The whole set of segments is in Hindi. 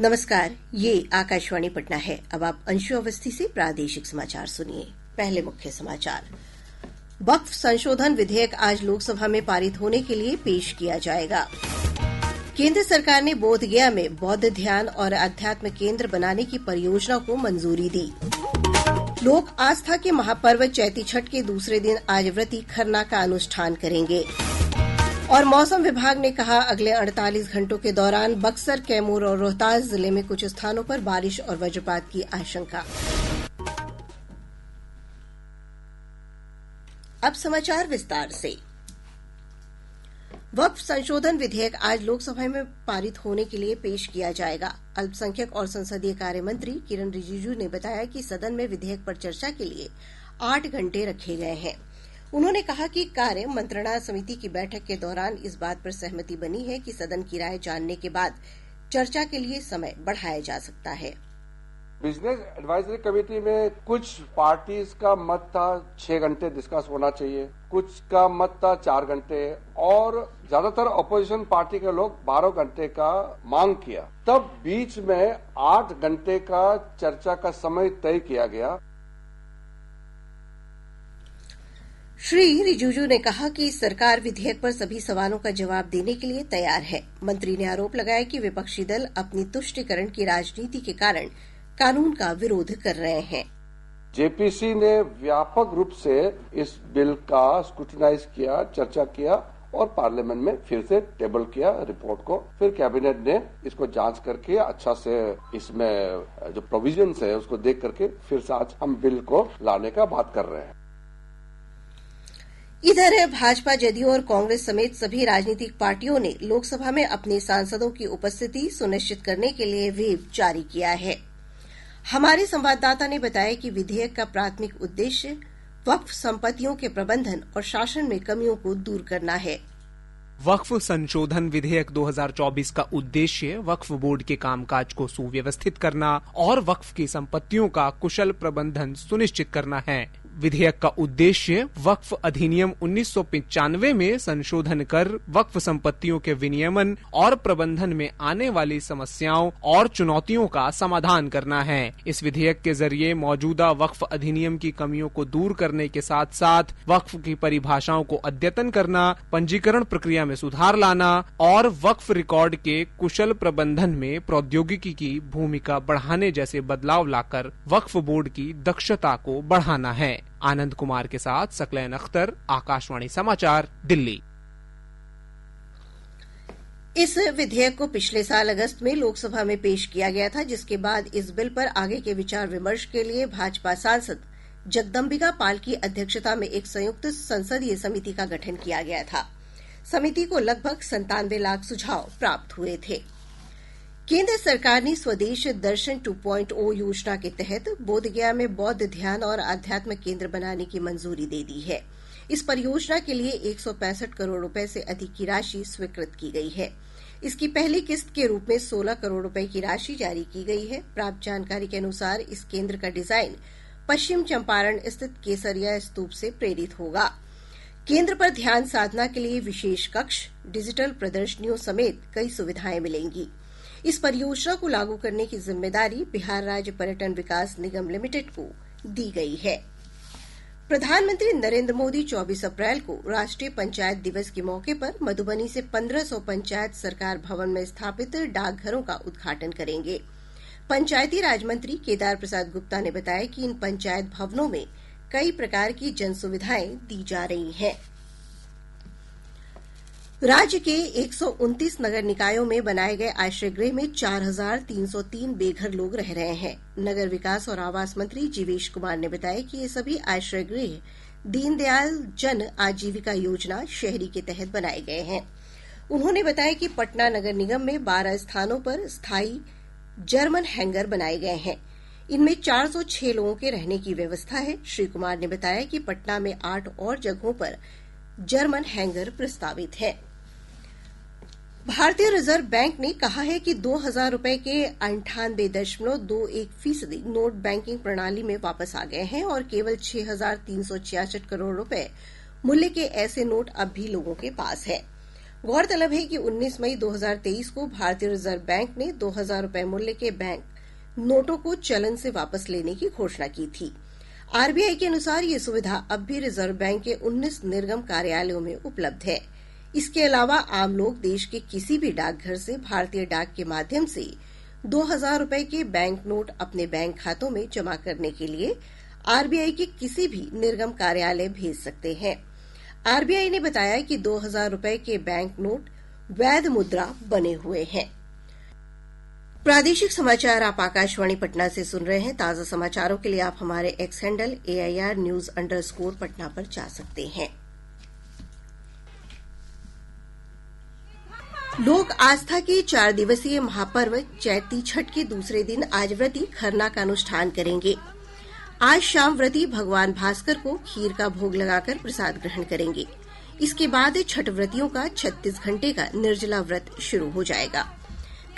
नमस्कार, ये आकाशवाणी पटना है। अब आप अंशु अवस्थी से प्रादेशिक समाचार सुनिए। पहले मुख्य समाचार। वक्फ संशोधन विधेयक आज लोकसभा में पारित होने के लिए पेश किया जाएगा। केंद्र सरकार ने बोधगया में बौद्ध ध्यान और अध्यात्म केंद्र बनाने की परियोजना को मंजूरी दी। लोक आस्था के महापर्व चैती छठ के दूसरे दिन आज व्रती खरना का अनुष्ठान करेंगे। और मौसम विभाग ने कहा, अगले 48 घंटों के दौरान बक्सर, कैमूर और रोहतास जिले में कुछ स्थानों पर बारिश और वज्रपात की आशंका। अब समाचार विस्तार से। वक्फ संशोधन विधेयक आज लोकसभा में पारित होने के लिए पेश किया जाएगा। अल्पसंख्यक और संसदीय कार्य मंत्री किरण रिजिजू ने बताया कि सदन में विधेयक पर चर्चा के लिए 8 घंटे रखे गए हैं। उन्होंने कहा कि कार्य मंत्रणा समिति की बैठक के दौरान इस बात पर सहमति बनी है कि सदन की राय जानने के बाद चर्चा के लिए समय बढ़ाया जा सकता है। बिजनेस एडवाइजरी कमेटी में कुछ पार्टीज का मत था 6 घंटे डिस्कस होना चाहिए, कुछ का मत था 4 घंटे और ज्यादातर अपोजिशन पार्टी के लोग 12 घंटे का मांग किया। तब बीच में 8 घंटे का चर्चा का समय तय किया गया। श्री रिजिजू ने कहा कि सरकार विधेयक पर सभी सवालों का जवाब देने के लिए तैयार है। मंत्री ने आरोप लगाया कि विपक्षी दल अपनी तुष्टीकरण की राजनीति के कारण कानून का विरोध कर रहे हैं। जेपीसी ने व्यापक रूप से इस बिल का स्क्रूटिनाइज किया, चर्चा किया और पार्लियामेंट में फिर से टेबल किया रिपोर्ट को। फिर कैबिनेट ने इसको जांच करके अच्छा से इसमें जो प्रोविजंस है उसको देख करके फिर से आज हम बिल को लाने का बात कर रहे हैं। इधर भाजपा, जदयू और कांग्रेस समेत सभी राजनीतिक पार्टियों ने लोकसभा में अपने सांसदों की उपस्थिति सुनिश्चित करने के लिए व्हिप जारी किया है। हमारे संवाददाता ने बताया कि विधेयक का प्राथमिक उद्देश्य वक्फ संपत्तियों के प्रबंधन और शासन में कमियों को दूर करना है। वक्फ संशोधन विधेयक 2024 का उद्देश्य वक्फ बोर्ड के कामकाज को सुव्यवस्थित करना और वक्फ की संपत्तियों का कुशल प्रबंधन सुनिश्चित करना है। विधेयक का उद्देश्य वक्फ अधिनियम 1995 में संशोधन कर वक्फ संपत्तियों के विनियमन और प्रबंधन में आने वाली समस्याओं और चुनौतियों का समाधान करना है। इस विधेयक के जरिए मौजूदा वक्फ अधिनियम की कमियों को दूर करने के साथ साथ वक्फ की परिभाषाओं को अद्यतन करना, पंजीकरण प्रक्रिया में सुधार लाना और वक्फ रिकॉर्ड के कुशल प्रबंधन में प्रौद्योगिकी की भूमिका बढ़ाने जैसे बदलाव लाकर वक्फ बोर्ड की दक्षता को बढ़ाना है। आनंद कुमार के साथ सकलैन अख्तर, आकाशवाणी समाचार, दिल्ली। इस विधेयक को पिछले साल अगस्त में लोकसभा में पेश किया गया था, जिसके बाद इस बिल पर आगे के विचार विमर्श के लिए भाजपा सांसद जगदम्बिका पाल की अध्यक्षता में एक संयुक्त संसदीय समिति का गठन किया गया था। समिति को लगभग 97 लाख सुझाव प्राप्त हुए थे। केंद्र सरकार ने स्वदेश दर्शन 2.0 योजना के तहत बोधगया में बौद्ध ध्यान और आध्यात्म केंद्र बनाने की मंजूरी दे दी है। इस परियोजना के लिए 165 करोड़ रुपए से अधिक की राशि स्वीकृत की गई है। इसकी पहली किस्त के रूप में 16 करोड़ रुपए की राशि जारी की गई है। प्राप्त जानकारी के अनुसार इस केंद्र का डिजाइन पश्चिम चंपारण स्थित केसरिया स्तूप से प्रेरित होगा। केंद्र पर ध्यान साधना के लिए विशेष कक्ष, डिजिटल प्रदर्शनियों समेत कई सुविधाएं मिलेंगी। इस परियोजना को लागू करने की जिम्मेदारी बिहार राज्य पर्यटन विकास निगम लिमिटेड को दी गई है। प्रधानमंत्री नरेंद्र मोदी 24 अप्रैल को राष्ट्रीय पंचायत दिवस के मौके पर मधुबनी से 1500 पंचायत सरकार भवन में स्थापित डाकघरों का उद्घाटन करेंगे। पंचायती राज मंत्री केदार प्रसाद गुप्ता ने बताया कि इन पंचायत भवनों में कई प्रकार की जन सुविधाएं दी जा रही हैं। राज्य के 129 नगर निकायों में बनाए गए आश्रय गृह में 4303 बेघर लोग रह रहे हैं। नगर विकास और आवास मंत्री जीवेश कुमार ने बताया कि ये सभी आश्रय गृह दीनदयाल जन आजीविका योजना शहरी के तहत बनाए गए हैं। उन्होंने बताया कि पटना नगर निगम में 12 स्थानों पर स्थायी जर्मन हैंगर बनाए गए हैं। इनमें 406 लोगों के रहने की व्यवस्था है। श्री कुमार ने बताया कि पटना में 8 और जगहों पर जर्मन हैंगर प्रस्तावित है। भारतीय रिजर्व बैंक ने कहा है कि 2000 रुपए के 98.21% नोट बैंकिंग प्रणाली में वापस आ गए हैं और केवल 6366 करोड़ रुपए मूल्य के ऐसे नोट अब भी लोगों के पास है। गौरतलब है कि 19 मई 2023 को भारतीय रिजर्व बैंक ने 2000 रुपए मूल्य के बैंक नोटों को चलन से वापस लेने की घोषणा की थी। आरबीआई के अनुसार ये सुविधा अब भी रिजर्व बैंक के 19 निर्गम कार्यालयों में उपलब्ध है। इसके अलावा आम लोग देश के किसी भी डाकघर से भारतीय डाक के माध्यम से 2000 रुपए के बैंक नोट अपने बैंक खातों में जमा करने के लिए आरबीआई के किसी भी निर्गम कार्यालय भेज सकते हैं। आरबीआई ने बताया कि 2000 रुपए के बैंक नोट वैध मुद्रा बने हुए हैं। प्रादेशिक समाचार आप आकाशवाणी पटना से सुन रहे हैं। ताजा समाचारों के लिए आप हमारे एक्स हैंडल AIR_News पटना पर जा सकते हैं। लोक आस्था के 4 दिवसीय महापर्व चैती छठ के दूसरे दिन आज व्रती खरना का अनुष्ठान करेंगे। आज शाम व्रती भगवान भास्कर को खीर का भोग लगाकर प्रसाद ग्रहण करेंगे। इसके बाद छठ व्रतियों का 36 घंटे का निर्जला व्रत शुरू हो जाएगा।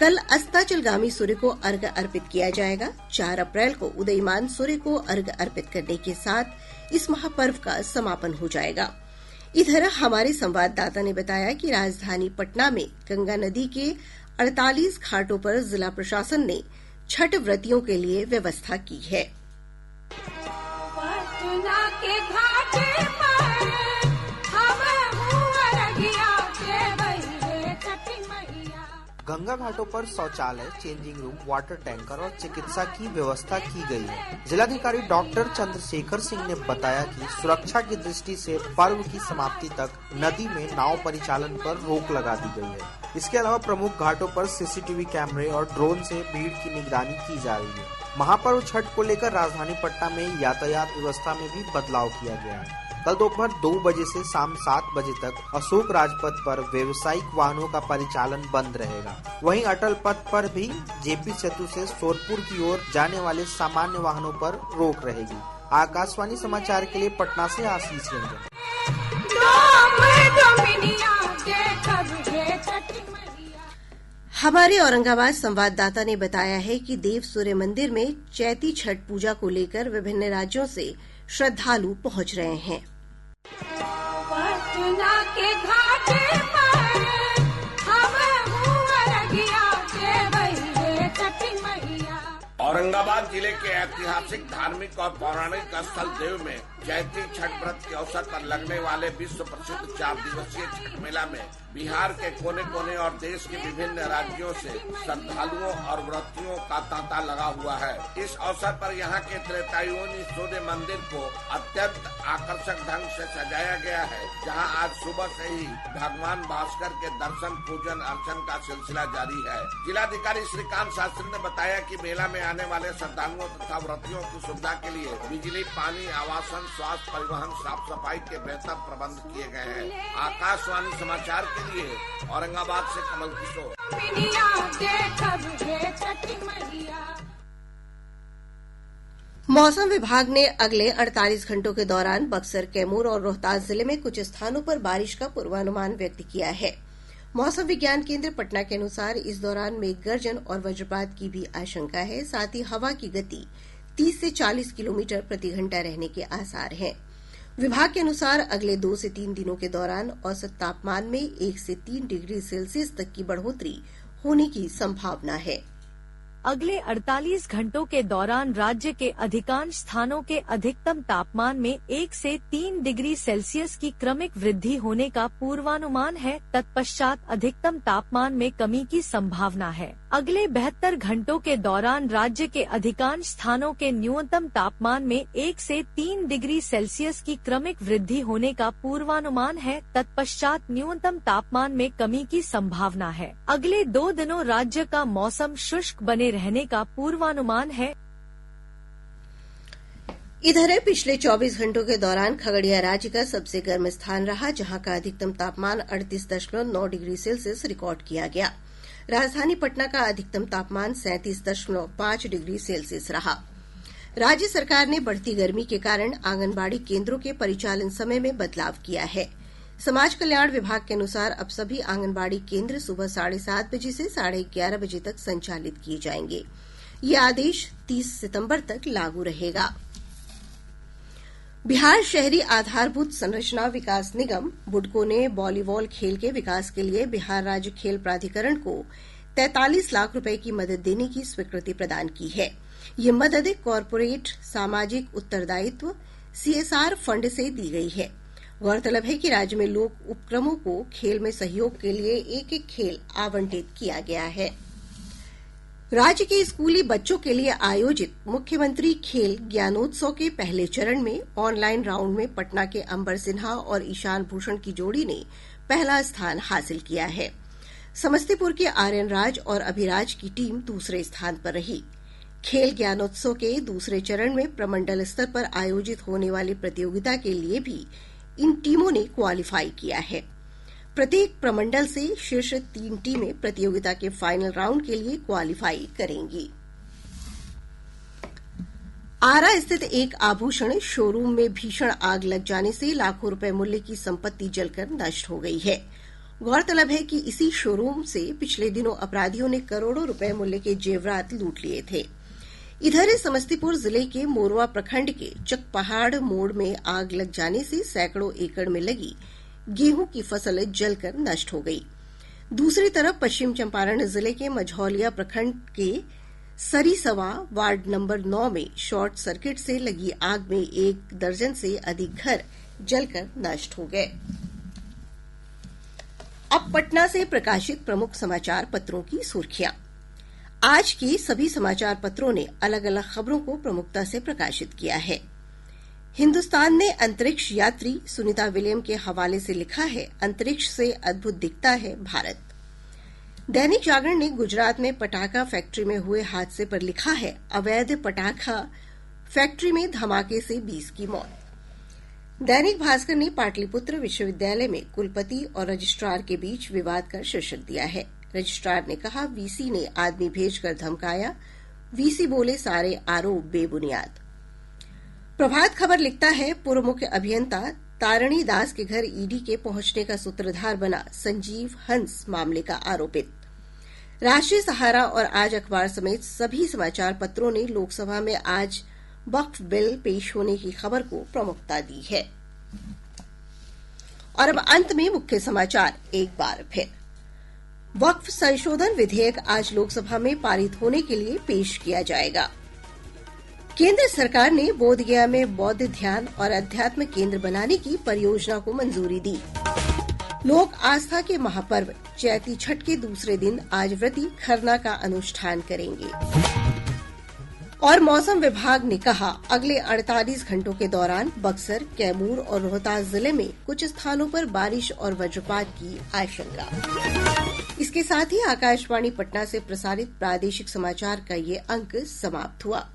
कल अस्ताचलगामी सूर्य को अर्घ्य अर्पित किया जाएगा। 4 अप्रैल को उदयमान सूर्य को अर्घ्य अर्पित करने के साथ इस महापर्व का समापन हो जाएगा। इधर हमारे संवाददाता ने बताया कि राजधानी पटना में गंगा नदी के 48 घाटों पर जिला प्रशासन ने छठ व्रतियों के लिए व्यवस्था की है। पटना के घाटे पर गंगा घाटों पर शौचालय, चेंजिंग रूम, वाटर टैंकर और चिकित्सा की व्यवस्था की गई है। जिलाधिकारी डॉक्टर चंद्रशेखर सिंह ने बताया कि सुरक्षा की दृष्टि से पर्व की समाप्ति तक नदी में नाव परिचालन पर रोक लगा दी गई है। इसके अलावा प्रमुख घाटों पर सीसीटीवी कैमरे और ड्रोन से भीड़ की निगरानी की जा रही है। महापर्व छठ को लेकर राजधानी पटना में यातायात व्यवस्था में भी बदलाव किया गया है। कल दोपहर 2 बजे से शाम 7 बजे तक अशोक राजपथ पर व्यावसायिक वाहनों का परिचालन बंद रहेगा। वहीं अटल पथ पर भी जेपी सेतु से सोरपुर की ओर जाने वाले सामान्य वाहनों पर रोक रहेगी। आकाशवाणी समाचार के लिए पटना से आशीष रंजन। हमारे औरंगाबाद संवाददाता ने बताया है कि देव सूर्य मंदिर में चैती छठ पूजा को लेकर विभिन्न राज्यों से श्रद्धालु पहुंच रहे हैं। पटना के घाटे पर औरंगाबाद जिले के ऐतिहासिक, धार्मिक और पौराणिक स्थल देव में चैती छठ व्रत के अवसर पर लगने वाले विश्व प्रसिद्ध 4 दिवसीय छठ मेला में बिहार के कोने कोने और देश के विभिन्न राज्यों से श्रद्धालुओं और व्रतियों का तांता लगा हुआ है। इस अवसर पर यहाँ के त्रेतायुनी सूर्य मंदिर को अत्यंत आकर्षक ढंग से सजाया गया है, जहाँ आज सुबह से ही भगवान भास्कर के दर्शन, पूजन अर्चन का सिलसिला जारी है। जिलाधिकारी श्रीकांत शास्त्री ने बताया कि मेला में आने वाले श्रद्धालुओं तथा व्रतियों की सुविधा के लिए बिजली, पानी, आवासन, स्वास्थ्य, परिवहन, साफ सफाई के बेहतर प्रबंध किए गए हैं। आकाशवाणी समाचार के लिए औरंगाबाद से कमल किशोर। मौसम विभाग ने अगले 48 घंटों के दौरान बक्सर, कैमूर और रोहतास जिले में कुछ स्थानों पर बारिश का पूर्वानुमान व्यक्त किया है। मौसम विज्ञान केंद्र पटना के अनुसार इस दौरान मेघ गर्जन और वज्रपात की भी आशंका है। साथ ही हवा की गति 30 से 40 किलोमीटर प्रति घंटा रहने के आसार हैं। विभाग के अनुसार अगले 2 से 3 दिनों के दौरान औसत तापमान में 1 से 3 डिग्री सेल्सियस तक की बढ़ोतरी होने की संभावना है। अगले 48 घंटों के दौरान राज्य के अधिकांश स्थानों के अधिकतम तापमान में 1 से 3 डिग्री सेल्सियस की क्रमिक वृद्धि होने का पूर्वानुमान है। तत्पश्चात अधिकतम तापमान में कमी की संभावना है। अगले 72 घंटों के दौरान राज्य के अधिकांश स्थानों के न्यूनतम तापमान में 1 से 3 डिग्री सेल्सियस की क्रमिक वृद्धि होने का पूर्वानुमान है। तत्पश्चात न्यूनतम तापमान में कमी की संभावना है। अगले 2 दिनों राज्य का मौसम शुष्क बने रहने का पूर्वानुमान है। इधर पिछले 24 घंटों के दौरान खगड़िया राज्य का सबसे गर्म स्थान रहा, जहां का अधिकतम तापमान 38.9 डिग्री सेल्सियस रिकॉर्ड किया गया। राजधानी पटना का अधिकतम तापमान 37.5 डिग्री सेल्सियस रहा। राज्य सरकार ने बढ़ती गर्मी के कारण आंगनबाड़ी केंद्रों के परिचालन समय में बदलाव किया है। समाज कल्याण विभाग के अनुसार अब सभी आंगनबाड़ी केंद्र सुबह 7:30 बजे से 11:30 बजे तक संचालित किए जाएंगे। ये आदेश 30 सितंबर तक लागू रहेगा। बिहार शहरी आधारभूत संरचना विकास निगम बुडको ने वॉलीबॉल खेल के विकास के लिए बिहार राज्य खेल प्राधिकरण को 43 लाख रुपए की मदद देने की स्वीकृति प्रदान की है। ये मदद कॉरपोरेट सामाजिक उत्तरदायित्व CSR फंड से दी गई है। गौरतलब है कि राज्य में लोक उपक्रमों को खेल में सहयोग के लिए एक खेल आवंटित किया गया है। राज्य के स्कूली बच्चों के लिए आयोजित मुख्यमंत्री खेल ज्ञानोत्सव के पहले चरण में ऑनलाइन राउंड में पटना के अंबर सिन्हा और ईशान भूषण की जोड़ी ने पहला स्थान हासिल किया है। समस्तीपुर के आर्यन राज और अभिराज की टीम दूसरे स्थान पर रही। खेल ज्ञानोत्सव के दूसरे चरण में प्रमंडल स्तर पर आयोजित होने वाली प्रतियोगिता के लिए भी इन टीमों ने क्वालीफाई किया है। प्रत्येक प्रमंडल से शीर्ष 3 टीमें प्रतियोगिता के फाइनल राउंड के लिए क्वालीफाई करेंगी। आरा स्थित एक आभूषण शोरूम में भीषण आग लग जाने से लाखों रुपए मूल्य की संपत्ति जलकर नष्ट हो गई है। गौरतलब है कि इसी शोरूम से पिछले दिनों अपराधियों ने करोड़ों रुपए मूल्य के जेवरात लूट लिए थे। इधर समस्तीपुर जिले के मोरवा प्रखंड के चकपहाड़ मोड़ में आग लग जाने से सैकड़ों एकड़ में लगी गेहूं की फसल जलकर नष्ट हो गई। दूसरी तरफ पश्चिम चंपारण जिले के मझौलिया प्रखंड के सरीसवा वार्ड नंबर 9 में शॉर्ट सर्किट से लगी आग में 1 दर्जन से अधिक घर जलकर नष्ट हो गए। अब पटना से प्रकाशित प्रमुख समाचार पत्रों की सुर्खियां। आज के सभी समाचार पत्रों ने अलग अलग खबरों को प्रमुखता से प्रकाशित किया है। हिन्दुस्तान ने अंतरिक्ष यात्री सुनीता विलियम के हवाले से लिखा है, अंतरिक्ष से अद्भुत दिखता है भारत। दैनिक जागरण ने गुजरात में पटाखा फैक्ट्री में हुए हादसे पर लिखा है, अवैध पटाखा फैक्ट्री में धमाके से 20 की मौत। दैनिक भास्कर ने पाटलिपुत्र विश्वविद्यालय में कुलपति और रजिस्ट्रार के बीच विवाद का शीर्षक दिया है। रजिस्ट्रार ने कहा, वीसी ने आदमी भेजकर धमकाया, वीसी बोले सारे आरोप बेबुनियाद। प्रभात खबर लिखता है, पूर्व मुख्य अभियंता तारणी दास के घर ईडी के पहुंचने का सूत्रधार बना संजीव हंस मामले का आरोपित। राष्ट्रीय सहारा और आज अखबार समेत सभी समाचार पत्रों ने लोकसभा में आज वक्फ बिल पेश होने की खबर को प्रमुखता दी है। और अब अंत में मुख्य समाचार एक बार फिर। वक्फ संशोधन विधेयक आज लोकसभा में पारित होने के लिए पेश किया जाएगा। केंद्र सरकार ने बोधगया में बौद्ध ध्यान और अध्यात्म केंद्र बनाने की परियोजना को मंजूरी दी। लोक आस्था के महापर्व चैती छठ के दूसरे दिन आज व्रती खरना का अनुष्ठान करेंगे। और मौसम विभाग ने कहा, अगले 48 घंटों के दौरान बक्सर, कैमूर और रोहतास जिले में कुछ स्थानों पर बारिश और वज्रपात की आशंका। इसके साथ ही आकाशवाणी पटना से प्रसारित प्रादेशिक समाचार का ये अंक समाप्त हुआ।